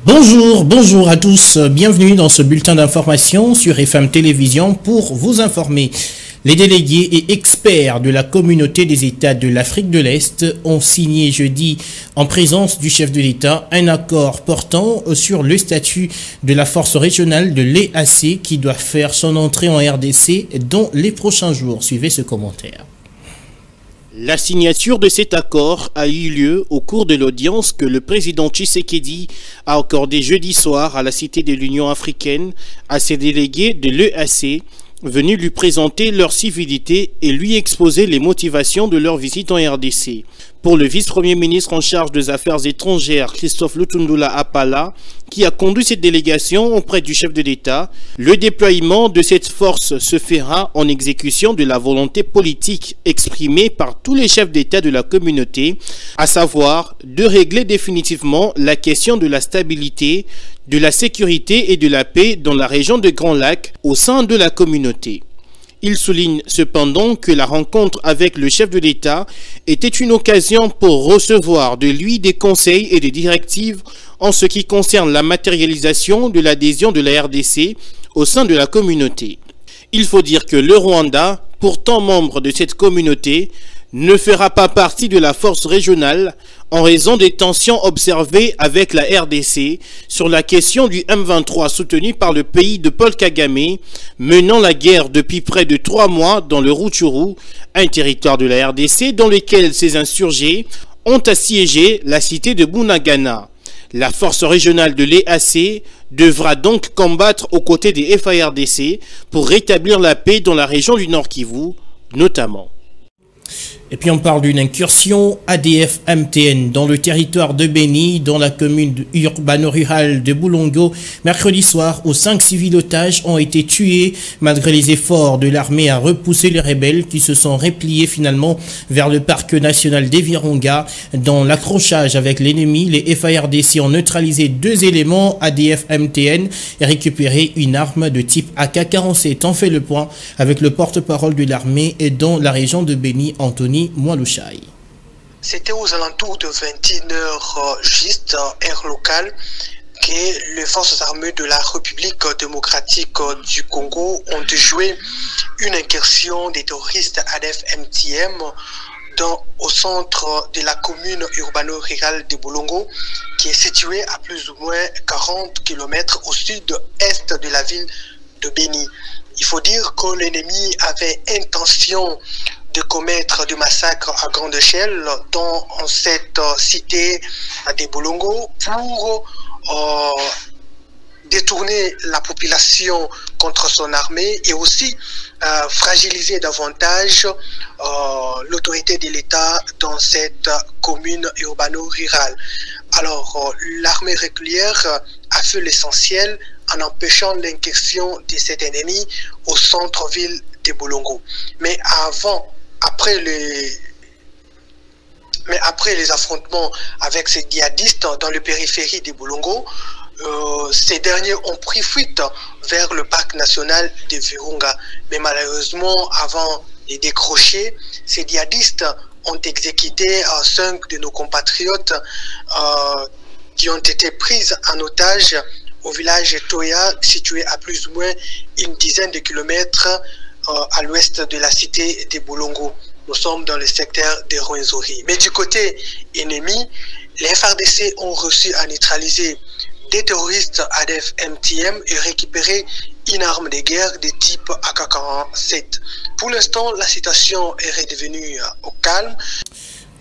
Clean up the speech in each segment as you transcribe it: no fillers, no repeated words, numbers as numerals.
Bonjour à tous, bienvenue dans ce bulletin d'information sur FM Télévision pour vous informer. Les délégués et experts de la communauté des États de l'Afrique de l'Est ont signé jeudi, en présence du chef de l'État, un accord portant sur le statut de la force régionale de l'EAC qui doit faire son entrée en RDC dans les prochains jours. Suivez ce commentaire. La signature de cet accord a eu lieu au cours de l'audience que le président Tshisekedi a accordée jeudi soir à la Cité de l'Union africaine à ses délégués de l'EAC venus lui présenter leur civilité et lui exposer les motivations de leur visite en RDC. Pour le vice-premier ministre en charge des Affaires étrangères, Christophe Lutundula Apala, qui a conduit cette délégation auprès du chef de l'État, le déploiement de cette force se fera en exécution de la volonté politique exprimée par tous les chefs d'État de la communauté, à savoir de régler définitivement la question de la stabilité, de la sécurité et de la paix dans la région de Grand Lac au sein de la communauté. Il souligne cependant que la rencontre avec le chef de l'État était une occasion pour recevoir de lui des conseils et des directives en ce qui concerne la matérialisation de l'adhésion de la RDC au sein de la communauté. Il faut dire que le Rwanda, pourtant membre de cette communauté, ne fera pas partie de la force régionale en raison des tensions observées avec la RDC sur la question du M23 soutenu par le pays de Paul Kagame, menant la guerre depuis près de 3 mois dans le Rutshuru, un territoire de la RDC dans lequel ces insurgés ont assiégé la cité de Bunagana. La force régionale de l'EAC devra donc combattre aux côtés des FARDC pour rétablir la paix dans la région du Nord Kivu, notamment. Et puis on parle d'une incursion ADF-MTN dans le territoire de Beni, dans la commune urbano-rurale de Boulongo. Mercredi soir, 5 civils otages ont été tués malgré les efforts de l'armée à repousser les rebelles qui se sont repliés finalement vers le parc national des Virunga. Dans l'accrochage avec l'ennemi, les FARDC ont neutralisé 2 éléments ADF-MTN et récupéré une arme de type AK-47. On fait le point avec le porte-parole de l'armée dans la région de Beni, Anthony Mwalouchaï. C'était aux alentours de 21h juste, heure locale, que les forces armées de la République démocratique du Congo ont joué une incursion des terroristes ADF-MTM au centre de la commune urbano-rurale de Boulongo, qui est située à plus ou moins 40 km au sud-est de la ville de Beni. Il faut dire que l'ennemi avait intention de commettre des massacres à grande échelle dans cette cité de Boulongo pour détourner la population contre son armée et aussi fragiliser davantage l'autorité de l'État dans cette commune urbano-rurale. Alors, l'armée régulière a fait l'essentiel en empêchant l'incursion de cet ennemi au centre-ville de Boulongo. Mais après les affrontements avec ces djihadistes dans le périphérie de Boulongo, ces derniers ont pris fuite vers le parc national de Virunga. Mais malheureusement, avant de décrocher, ces djihadistes ont exécuté 5 de nos compatriotes qui ont été pris en otage au village Toya, situé à plus ou moins une dizaine de kilomètres à l'ouest de la cité de Boulongo. Nous sommes dans le secteur de Rwenzori. Mais du côté ennemi, les FARDC ont réussi à neutraliser des terroristes ADF-MTM et récupérer une arme de guerre de type AK-47. Pour l'instant, la situation est redevenue au calme.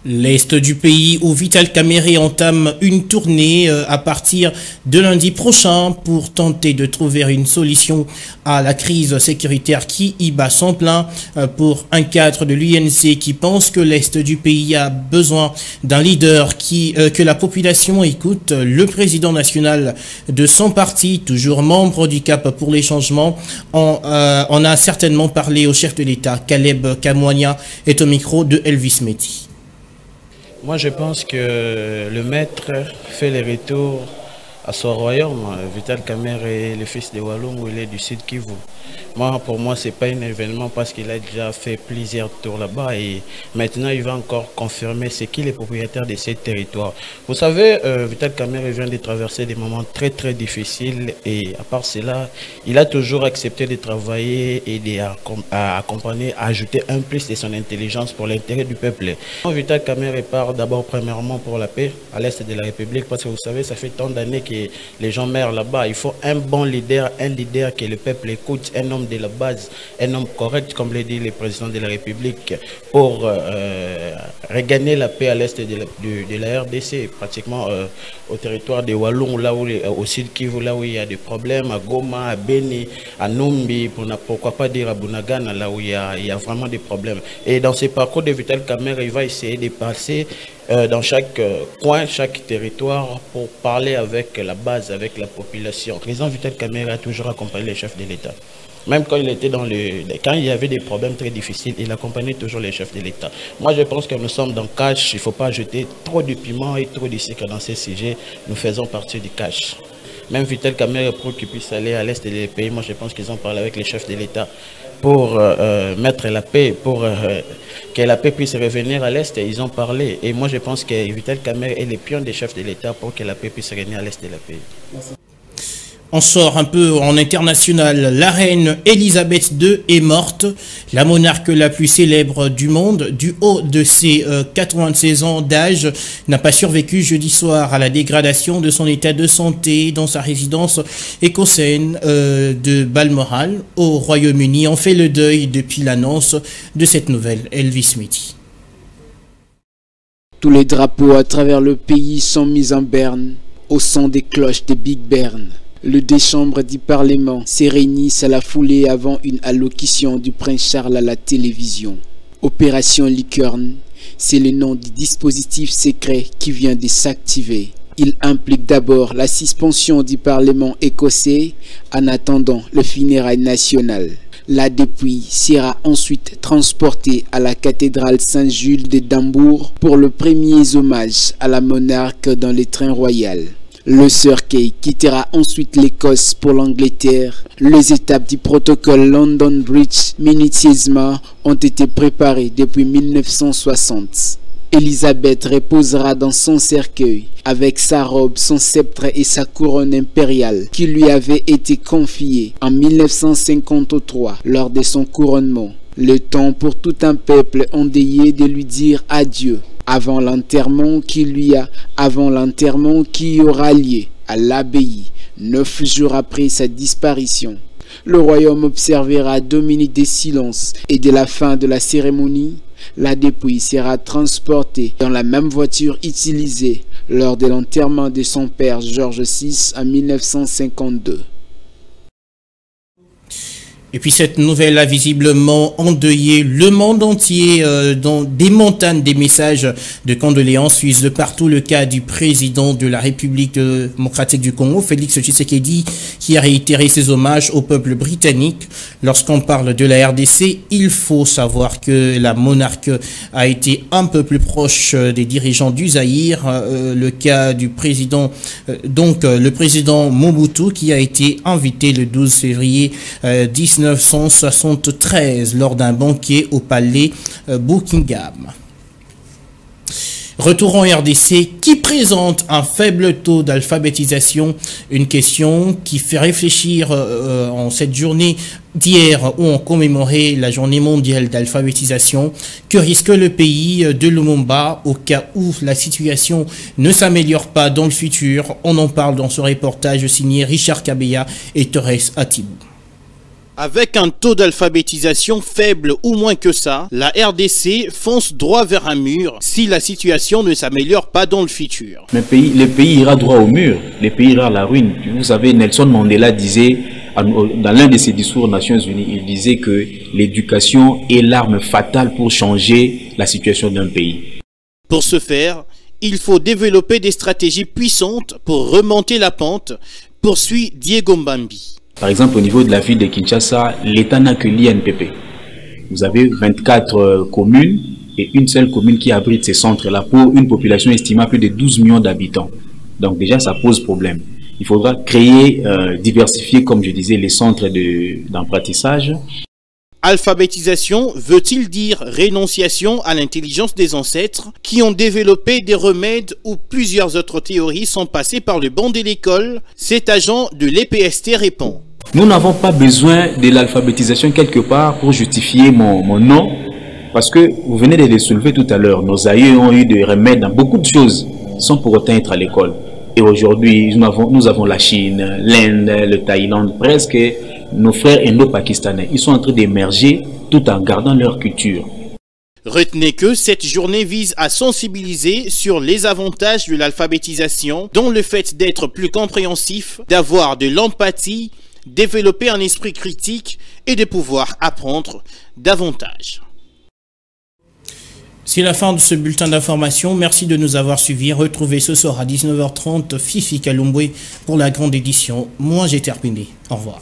L'Est du pays où Vital Kamerhe entame une tournée à partir de lundi prochain pour tenter de trouver une solution à la crise sécuritaire qui y bat son plein. Pour un cadre de l'UNC qui pense que l'Est du pays a besoin d'un leader que la population écoute, le président national de son parti, toujours membre du Cap pour les changements, on a certainement parlé au chef de l'État. Caleb Kamwanya est au micro de Elvis Meti. Moi, je pense que le maître fait les retours À son royaume, Vital Kamerhe est le fils de Walungu, il est du Sud Kivu. Moi, pour moi, ce n'est pas un événement parce qu'il a déjà fait plusieurs tours là-bas et maintenant il va encore confirmer ce qu'il est propriétaire de ces territoires. Vous savez, Vital Kamerhe vient de traverser des moments très très difficiles et à part cela, il a toujours accepté de travailler et d'accompagner, ajouter un plus de son intelligence pour l'intérêt du peuple. Vital Kamerhe part d'abord premièrement pour la paix à l'est de la République parce que vous savez, ça fait tant d'années que les gens meurent là-bas. Il faut un bon leader, un leader que le peuple écoute, un homme de la base, un homme correct, comme l'a dit le président de la République, pour regagner la paix à l'est de la RDC, pratiquement au territoire de Walungu, là où, au Sud Kivu, là où il y a des problèmes, à Goma, à Beni, à Numbi, pourquoi pas dire à Bunagana, là où il y a vraiment des problèmes. Et dans ce parcours de Vital Kamerhe, il va essayer de passer dans chaque coin, chaque territoire pour parler avec la base, avec la population. Le président Vital Kamerhe a toujours accompagné les chefs de l'État. Même quand il était quand il y avait des problèmes très difficiles, il accompagnait toujours les chefs de l'État. Moi, je pense que nous sommes dans le cash. Il ne faut pas jeter trop de piment et trop de sucre dans ces sujets. Nous faisons partie du cash. Même Vital Kamerhe, pour qu'il puisse aller à l'est des pays, moi, je pense qu'ils ont parlé avec les chefs de l'État pour mettre la paix, pour que la paix puisse revenir à l'est. Ils ont parlé. Et moi, je pense que Vital Kamerhe est le pion des chefs de l'État pour que la paix puisse revenir à l'est de la pays. Merci. On sort un peu en international. La reine Elisabeth II est morte. La monarque la plus célèbre du monde, du haut de ses 96 ans d'âge, n'a pas survécu jeudi soir à la dégradation de son état de santé dans sa résidence écossaise de Balmoral au Royaume-Uni. On fait le deuil depuis l'annonce de cette nouvelle. Elvis Mehdi. Tous les drapeaux à travers le pays sont mis en berne au son des cloches de Big Ben. Le décembre du Parlement s'est réuni à la foulée avant une allocution du prince Charles à la télévision. Opération Licorne, c'est le nom du dispositif secret qui vient de s'activer. Il implique d'abord la suspension du Parlement écossais en attendant le funérail national. La dépouille sera ensuite transportée à la cathédrale Saint-Jules d'Édimbourg pour le premier hommage à la monarque dans le train royal. Le cercueil quittera ensuite l'Écosse pour l'Angleterre. Les étapes du protocole London Bridge minutieusement ont été préparées depuis 1960. Elisabeth reposera dans son cercueil avec sa robe, son sceptre et sa couronne impériale qui lui avait été confiée en 1953 lors de son couronnement. Le temps pour tout un peuple endeuillé de lui dire adieu avant l'enterrement qui aura lieu à l'abbaye 9 jours après sa disparition. Le royaume observera 2 minutes de silence et dès la fin de la cérémonie, la dépouille sera transportée dans la même voiture utilisée lors de l'enterrement de son père George VI en 1952. Et puis cette nouvelle a visiblement endeuillé le monde entier dans des montagnes des messages de condoléances suivent de partout le cas du président de la République démocratique du Congo, Félix Tshisekedi, qui a réitéré ses hommages au peuple britannique. Lorsqu'on parle de la RDC, il faut savoir que la monarque a été un peu plus proche des dirigeants du Zaïre. Le cas du président, le président Mobutu, qui a été invité le 12 février 1973 lors d'un banquet au palais Buckingham. Retour en RDC, qui présente un faible taux d'alphabétisation, une question qui fait réfléchir en cette journée d'hier où on commémorait la journée mondiale d'alphabétisation. Que risque le pays de Lumumba au cas où la situation ne s'améliore pas dans le futur? On en parle dans ce reportage signé Richard Kabeya et Torres Atibou. Avec un taux d'alphabétisation faible ou moins que ça, la RDC fonce droit vers un mur si la situation ne s'améliore pas dans le futur. Mais le pays ira droit au mur, le pays ira à la ruine. Vous savez, Nelson Mandela disait, dans l'un de ses discours aux Nations Unies, il disait que l'éducation est l'arme fatale pour changer la situation d'un pays. Pour ce faire, il faut développer des stratégies puissantes pour remonter la pente, poursuit Diego Mbambi. Par exemple, au niveau de la ville de Kinshasa, l'État n'a que l'INPP. Vous avez 24 communes et une seule commune qui abrite ces centres-là pour une population estimée à plus de 12 millions d'habitants. Donc déjà, ça pose problème. Il faudra créer, diversifier, comme je disais, les centres d'apprentissage. Alphabétisation veut-il dire rénonciation à l'intelligence des ancêtres qui ont développé des remèdes où plusieurs autres théories sont passées par le banc de l'école? Cet agent de l'EPST répond. Nous n'avons pas besoin de l'alphabétisation quelque part pour justifier mon nom, parce que vous venez de le soulever tout à l'heure, nos aïeux ont eu des remèdes dans beaucoup de choses sans pour autant être à l'école. Et aujourd'hui, nous avons la Chine, l'Inde, le Thaïlande, presque nos frères indo-pakistanais. Ils sont en train d'émerger tout en gardant leur culture. Retenez que cette journée vise à sensibiliser sur les avantages de l'alphabétisation, dont le fait d'être plus compréhensif, d'avoir de l'empathie, développer un esprit critique et de pouvoir apprendre davantage. C'est la fin de ce bulletin d'information. Merci de nous avoir suivis. Retrouvez ce soir à 19h30 Fifi Kalumbwe pour la grande édition. Moi, j'ai terminé. Au revoir.